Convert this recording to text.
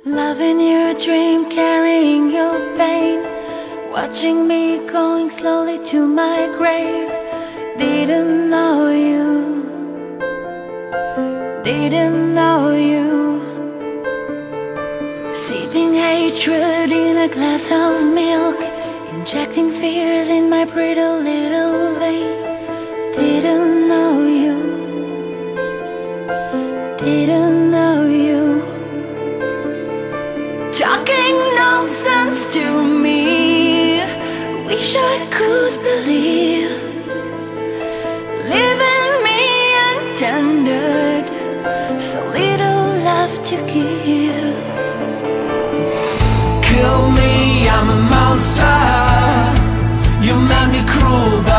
Loving your dream, carrying your pain, watching me going slowly to my grave. Didn't know you, didn't know you. Sipping hatred in a glass of milk, injecting fears in my pretty little veins. Didn't know you, didn't know you. Talking nonsense to me, wish I could believe. Leaving me untended, so little left to give. Kill me, I'm a monster. You made me cruel, but